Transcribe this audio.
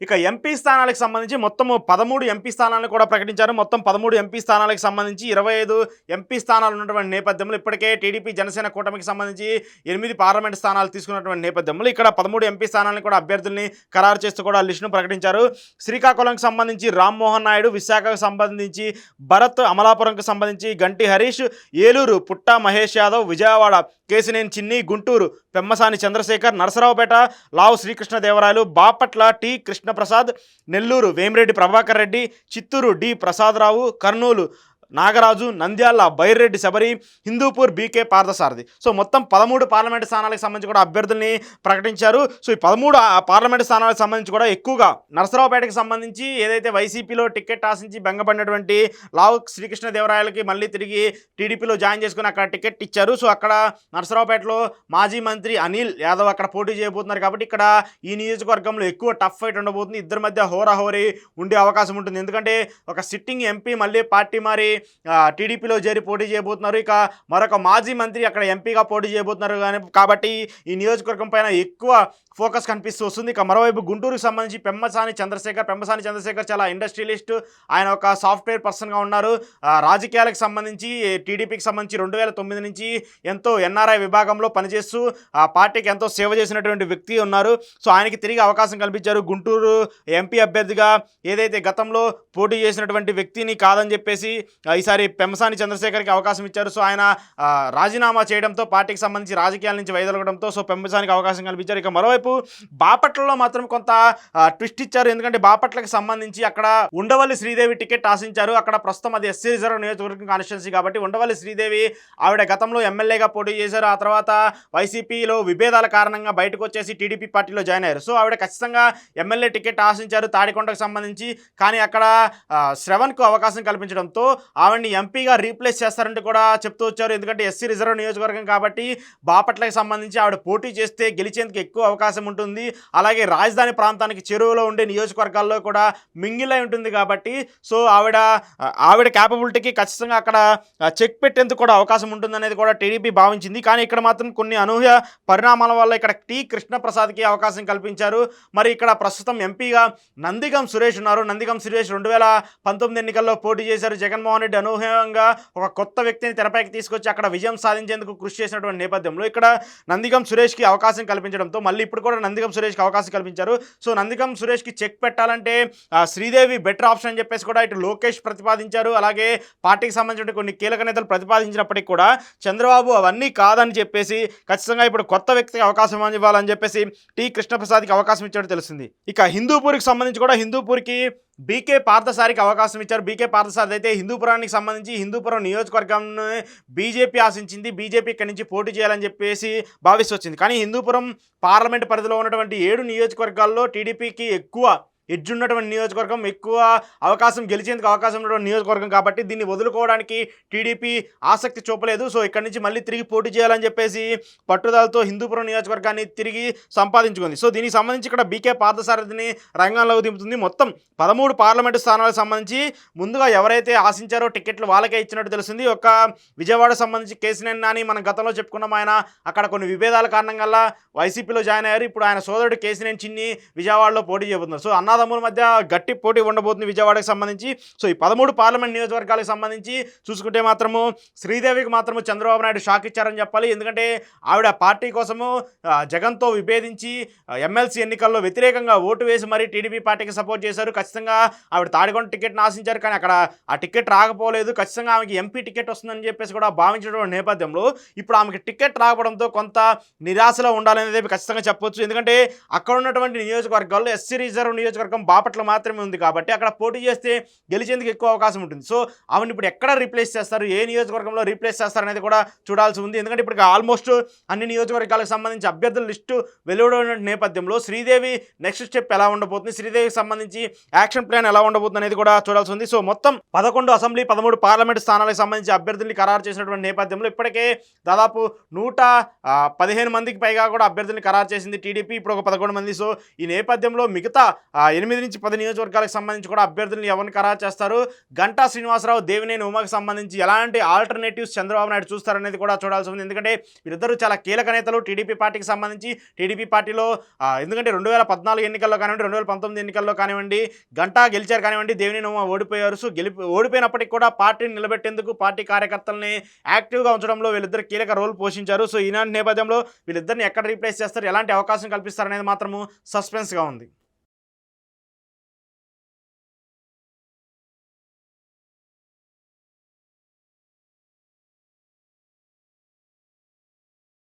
ఇక ఎంపీ స్థానాలకు సంబంధించి మొత్తము 13 ఎంపీ స్థానాలను కూడా ప్రకటించారు. మొత్తం 13 ఎంపీ స్థానాలకు సంబంధించి 25 ఎంపీ స్థానాలు ఉన్నటువంటి నేపథ్యంలో ఇప్పటికే టీడీపీ జనసేన కూటమికి సంబంధించి 8 పార్లమెంట్ స్థానాలు తీసుకున్నటువంటి నేపథ్యంలో ఇక్కడ 13 ఎంపీ స్థానాలను కూడా అభ్యర్థుల్ని ఖరారు చేస్తూ కూడా లిస్టును ప్రకటించారు. శ్రీకాకుళంకి సంబంధించి రామ్మోహన్ నాయుడు, విశాఖకు సంబంధించి భరత్, అమలాపురంకు సంబంధించి గంటి హరీష్, ఏలూరు పుట్ట Mahesh Yadav, Vijayawada Kesineni Chinni, Guntur Pemmasani Chandrasekhar, Narasaraopet Lavu Srikrishnadevarayalu, Bapatla T Krishnaprasad, Nellore Vemireddy Prabhakar Reddy, Chittoor D Prasadarao, Kurnool Nagaraju, Nandyal Byreddy Shabari, Hindupur BK Parthasarathy. So మొత్తం 13 పార్లమెంటు స్థానాలకు సంబంధించి కూడా అభ్యర్థుల్ని ప్రకటించారు. సో ఈ 13 పార్లమెంటు స్థానాలకు సంబంధించి కూడా ఎక్కువగా నరసరావుపేటకి సంబంధించి ఏదైతే వైసీపీలో టికెట్ ఆశించి బెంగపడినటువంటి లావు శ్రీకృష్ణదేవరాయలకి మళ్ళీ తిరిగి టీడీపీలో జాయిన్ చేసుకుని అక్కడ టికెట్ ఇచ్చారు. సో అక్కడ నరసరావుపేటలో మాజీ మంత్రి అనిల్ యాదవ్ అక్కడ పోటీ చేయబోతున్నారు కాబట్టి ఇక్కడ ఈ నియోజకవర్గంలో ఎక్కువ టఫ్ ఫైట్ ఉండబోతుంది. ఇద్దరి మధ్య హోరాహోరీ ఉండే అవకాశం ఉంటుంది. ఎందుకంటే ఒక సిట్టింగ్ ఎంపీ మళ్ళీ పార్టీ మారి టీడీపీలో చేరి పోటీ చేయబోతున్నారు. ఇక మరొక మాజీ మంత్రి అక్కడ ఎంపీగా పోటీ చేయబోతున్నారు కాబట్టి ఈ నియోజకవర్గం పైన ఎక్కువ ఫోకస్ కనిపిస్తూ వస్తుంది. ఇక మరోవైపు గుంటూరుకు సంబంధించి పెమ్మసాని చంద్రశేఖర్ చాలా ఇండస్ట్రియలిస్ట్, ఆయన ఒక సాఫ్ట్వేర్ పర్సన్గా ఉన్నారు. రాజకీయాలకు సంబంధించి టీడీపీకి సంబంధించి 2009 నుంచి ఎంతో ఎన్ఆర్ఐ విభాగంలో పనిచేస్తూ ఆ పార్టీకి ఎంతో సేవ చేసినటువంటి వ్యక్తి ఉన్నారు. సో ఆయనకి తిరిగి అవకాశం కల్పించారు. గుంటూరు ఎంపీ అభ్యర్థిగా ఏదైతే గతంలో పోటీ చేసినటువంటి వ్యక్తిని కాదని చెప్పేసి ఈసారి పెమ్మసాని చంద్రశేఖర్కి అవకాశం ఇచ్చారు. సో ఆయన రాజీనామా చేయడంతో పార్టీకి సంబంధించి రాజకీయాల నుంచి వైదొలగడంతో సో పెమ్మసానికి అవకాశం కల్పించారు. ఇక మరోవైపు బాపట్లలో మాత్రం కొంత ట్విస్ట్ ఇచ్చారు. ఎందుకంటే బాపట్లకు సంబంధించి అక్కడ ఉండవల్లి శ్రీదేవి టికెట్ ఆశించారు. అక్కడ ప్రస్తుతం అది ఎస్సీ రిజర్వ్ నియోజకవర్గం కాన్స్టిట్యున్సీ కాబట్టి ఉండవల్లి శ్రీదేవి ఆవిడ గతంలో ఎమ్మెల్యేగా పోటీ చేశారు. ఆ తర్వాత వైసీపీలో విభేదాల కారణంగా బయటకు వచ్చేసి టీడీపీ పార్టీలో జాయిన్ అయ్యారు. సో ఆవిడ ఖచ్చితంగా ఎమ్మెల్యే టికెట్ ఆశించారు తాడికొండకు సంబంధించి. కానీ అక్కడ శ్రవణ్కు అవకాశం కల్పించడంతో ఆవిడని ఎంపీగా రీప్లేస్ చేస్తారంటే కూడా చెప్తూ వచ్చారు. ఎందుకంటే ఎస్సీ రిజర్వ్ నియోజకవర్గం కాబట్టి బాపట్లకు సంబంధించి ఆవిడ పోటీ చేస్తే గెలిచేందుకు ఎక్కువ అవకాశం ఉంటుంది. అలాగే రాజధాని ప్రాంతానికి చెరువులో ఉండే నియోజకవర్గాల్లో కూడా మింగిల్ అయి ఉంటుంది కాబట్టి సో ఆవిడ క్యాపబిలిటీకి ఖచ్చితంగా అక్కడ చెక్ పెట్టేందుకు కూడా అవకాశం ఉంటుంది అనేది కూడా టీడీపీ భావించింది. కానీ ఇక్కడ మాత్రం కొన్ని అనూహ్య పరిణామాల వల్ల ఇక్కడ టి కృష్ణప్రసాద్కి అవకాశం కల్పించారు. మరి ఇక్కడ ప్రస్తుతం ఎంపీగా నందిగం సురేష్ ఉన్నారు. నందిగం సురేష్ 2019 ఎన్నికల్లో పోటీ చేశారు. జగన్మోహన్ రెడ్డి అనూహ్యంగా ఒక కొత్త వ్యక్తిని తెరపైకి తీసుకొచ్చి అక్కడ విజయం సాధించేందుకు కృషి చేసినటువంటి నేపథ్యంలో ఇక్కడ నందిగం సురేష్కి అవకాశం కల్పించడంతో మళ్ళీ ఇప్పుడు కూడా నందిగం సురేష్కి అవకాశం కల్పించారు. సో నందిగం సురేష్కి చెక్ పెట్టాలంటే శ్రీదేవి బెటర్ ఆప్షన్ అని చెప్పేసి కూడా ఇటు లోకేష్ ప్రతిపాదించారు. అలాగే పార్టీకి సంబంధించిన కొన్ని కీలక నేతలు ప్రతిపాదించినప్పటికీ కూడా చంద్రబాబు అవన్నీ కాదని చెప్పేసి ఖచ్చితంగా ఇప్పుడు కొత్త వ్యక్తికి అవకాశం ఇవ్వాలని చెప్పేసి టి కృష్ణప్రసాద్కి అవకాశం ఇచ్చాడు తెలిసింది. ఇక హిందూపూర్కి సంబంధించి కూడా హిందూపూర్కి బీకే పార్థసారికి అవకాశం ఇచ్చారు. బీకే పార్థసారథి అయితే హిందూపురానికి సంబంధించి హిందూపురం నియోజకవర్గాన్ని బీజేపీ ఆశించింది. బీజేపీ ఇక్కడి నుంచి పోటీ చేయాలని చెప్పేసి భావిస్తూ వచ్చింది. కానీ హిందూపురం పార్లమెంట్ పరిధిలో ఉన్నటువంటి 7 నియోజకవర్గాల్లో టీడీపీకి ఎక్కువ ఎడ్జ్ ఉన్నటువంటి నియోజకవర్గం, ఎక్కువ అవకాశం గెలిచేందుకు అవకాశం ఉన్నటువంటి నియోజకవర్గం కాబట్టి దీన్ని వదులుకోవడానికి టీడీపీ ఆసక్తి చూపలేదు. సో ఇక్కడి నుంచి మళ్ళీ తిరిగి పోటీ చేయాలని చెప్పేసి పట్టుదలతో హిందూపురం నియోజకవర్గాన్ని తిరిగి సంపాదించుకుంది. సో దీనికి సంబంధించి ఇక్కడ బీకే పార్థసారథిని రంగంలోకి దింపుతుంది. మొత్తం 13 పార్లమెంటు స్థానాలకు సంబంధించి ముందుగా ఎవరైతే ఆశించారో టికెట్లు వాళ్ళకే ఇచ్చినట్టు తెలిసింది. ఒక విజయవాడ సంబంధించి కేసినేని నాని మనం గతంలో చెప్పుకున్నాం, ఆయన అక్కడ కొన్ని విభేదాల కారణంగా వైసీపీలో జాయిన్ అయ్యారు. ఇప్పుడు ఆయన సోదరుడు కేసినేని చిన్ని విజయవాడలో పోటీ చేయబోతున్నారు. సో అన్నదమ్ముల మధ్య గట్టి పోటీ ఉండబోతుంది విజయవాడకు సంబంధించి. సో ఈ 13 పార్లమెంట్ నియోజకవర్గాలకు సంబంధించి చూసుకుంటే మాత్రము శ్రీదేవికి మాత్రము చంద్రబాబు నాయుడు షాక్ ఇచ్చారని చెప్పాలి. ఎందుకంటే ఆవిడ పార్టీ కోసము జగన్తో విభేదించి ఎమ్మెల్సీ ఎన్నికల్లో వ్యతిరేకంగా ఓటు వేసి మరీ టీడీపీ పార్టీకి సపోర్ట్ చేశారు. ఖచ్చితంగా ఆవిడ తాడికొండ టికెట్ని ఆశించారు. కానీ అక్కడ ఆ టికెట్ రాకపోలేదు. ఖచ్చితంగా ఆమెకి ఎంపీ టికెట్ వస్తుందని చెప్పేసి కూడా భావించడం నేపథ్యంలో ఇప్పుడు ఆమెకి టికెట్ రాకపోవడంతో కొంత నిరాశలో ఉండాలనేది ఖచ్చితంగా చెప్పొచ్చు. ఎందుకంటే అక్కడ ఉన్నటువంటి నియోజకవర్గాల్లో ఎస్సీ రిజర్వ్ నియోజకవర్గం బాపట్ల మాత్రమే ఉంది కాబట్టి అక్కడ పోటీ చేస్తే గెలిచేందుకు ఎక్కువ అవకాశం ఉంటుంది. సో ఆవిడ ఇప్పుడు ఎక్కడ రీప్లేస్ చేస్తారు, ఏ నియోజకవర్గంలో రీప్లేస్ చేస్తారు అనేది కూడా చూడాల్సి ఉంది. ఎందుకంటే ఇప్పుడు ఆల్మోస్ట్ అన్ని నియోజకవర్గాలకు సంబంధించి అభ్యర్థుల లిస్టు వెలువడిన నేపథ్యంలో శ్రీదేవి నెక్స్ట్ స్టెప్ ఎలా ఉండబోతుంది, శ్రీదేవికి సంబంధించి యాక్షన్ ప్లాన్ ఎలా ఉండబోతుంది అనేది కూడా చూడాల్సి ఉంది. సో మొత్తం 11 అసెంబ్లీ 13 పార్లమెంట్ స్థానాలకు సంబంధించి అభ్యర్థుల్ని ఖరారు చేసినటువంటి నేపథ్యంలో ఇప్పటికే దాదాపు 115 మందికి పైగా కూడా అభ్యర్థుల్ని ఖరారు చేసింది టీడీపీ. ఇప్పుడు ఒక 11 మంది. సో ఈ నేపథ్యంలో మిగతా 8 నుంచి 10 నియోజకవర్గాలకు సంబంధించి కూడా అభ్యర్థులను ఎవరిని ఖరారు చేస్తారు, గంటా శ్రీనివాసరావు, దేవినేని ఉమాకి సంబంధించి ఎలాంటి ఆల్టర్నేటివ్స్ చంద్రబాబు నాయుడు చూస్తారనేది కూడా చూడాల్సి ఉంది. ఎందుకంటే వీరిద్దరూ చాలా కీలక నేతలు టీడీపీ పార్టీకి సంబంధించి. టీడీపీ పార్టీలో ఎందుకంటే 2014 ఎన్నికల్లో కానివ్వండి, 2019 ఎన్నికల్లో కానివ్వండి గంటా గెలిచారు కానివ్వండి, దేవినేని ఉమా ఓడిపోయారు. సో ఓడిపోయినప్పటికీ కూడా పార్టీని నిలబెట్టేందుకు, పార్టీ కార్యకర్తల్ని యాక్టివ్గా ఉంచడంలో వీళ్ళిద్దరు కీలక రోల్ పోషించారు. సో ఈనాటి నేపథ్యంలో వీళ్ళిద్దరిని ఎక్కడ రీప్లేస్ చేస్తారు, ఎలాంటి అవకాశం కల్పిస్తారనేది మాత్రము సస్పెన్స్గా ఉంది.